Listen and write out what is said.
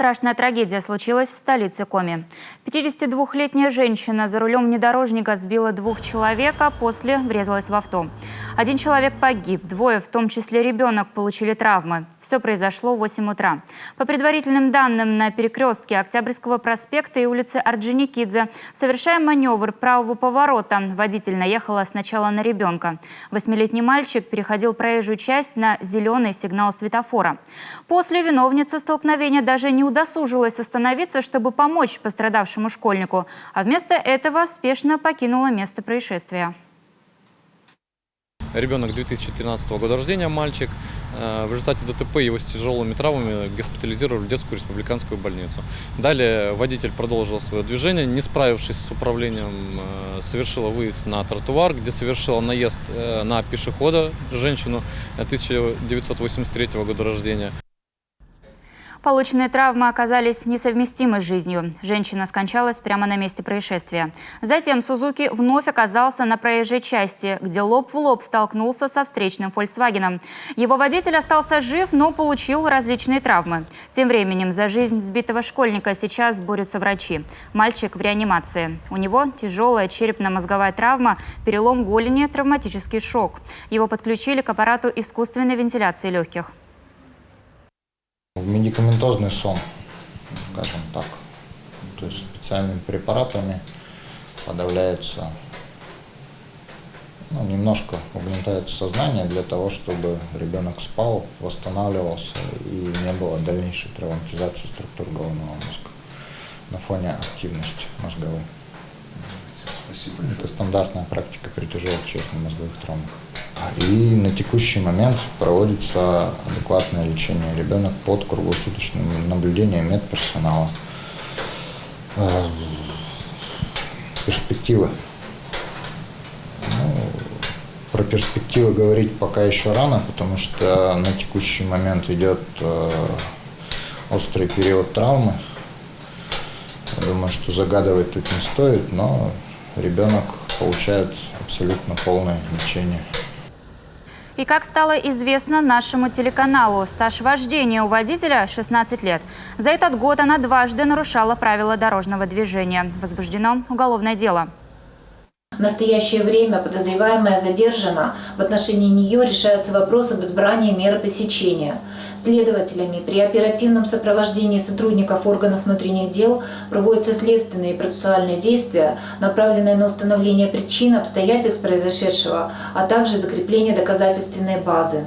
Страшная трагедия случилась в столице Коми. 52-летняя женщина за рулем внедорожника сбила двух человек, а после врезалась в авто. Один человек погиб, двое, в том числе ребенок, получили травмы. Все произошло в 8 утра. По предварительным данным, на перекрестке Октябрьского проспекта и улицы Орджоникидзе, совершая маневр правого поворота, водитель наехала сначала на ребенка. 8-летний мальчик переходил проезжую часть на зеленый сигнал светофора. После виновница столкновения даже не удосужилась остановиться, чтобы помочь пострадавшему школьнику, а вместо этого спешно покинула место происшествия. Ребенок 2013 года рождения, мальчик. В результате ДТП его с тяжелыми травмами госпитализировали в детскую республиканскую больницу. Далее водитель продолжил свое движение, не справившись с управлением, совершила выезд на тротуар, где совершила наезд на пешехода, женщину 1983 года рождения. Полученные травмы оказались несовместимы с жизнью. Женщина скончалась прямо на месте происшествия. Затем Сузуки вновь оказался на проезжей части, где лоб в лоб столкнулся со встречным «Фольксвагеном». Его водитель остался жив, но получил различные травмы. Тем временем за жизнь сбитого школьника сейчас борются врачи. Мальчик в реанимации. У него тяжелая черепно-мозговая травма, перелом голени, травматический шок. Его подключили к аппарату искусственной вентиляции легких. Медикаментозный сон, скажем так, то есть специальными препаратами подавляется, немножко угнетается сознание для того, чтобы ребенок спал, восстанавливался и не было дальнейшей травматизации структур головного мозга на фоне активности мозговой. Спасибо. Это стандартная практика при тяжелых черепно-мозговых травмах. И на текущий момент проводится адекватное лечение. Ребенок под круглосуточным наблюдением медперсонала. Перспективы. Про перспективы говорить пока еще рано, потому что на текущий момент идет острый период травмы. Я думаю, что загадывать тут не стоит, но ребенок получает абсолютно полное лечение. И как стало известно нашему телеканалу, стаж вождения у водителя 16 лет. За этот год она дважды нарушала правила дорожного движения. Возбуждено уголовное дело. В настоящее время подозреваемая задержана. В отношении нее решаются вопросы об избрании меры пресечения. Следователями при оперативном сопровождении сотрудников органов внутренних дел проводятся следственные и процессуальные действия, направленные на установление причин, обстоятельств произошедшего, а также закрепление доказательственной базы.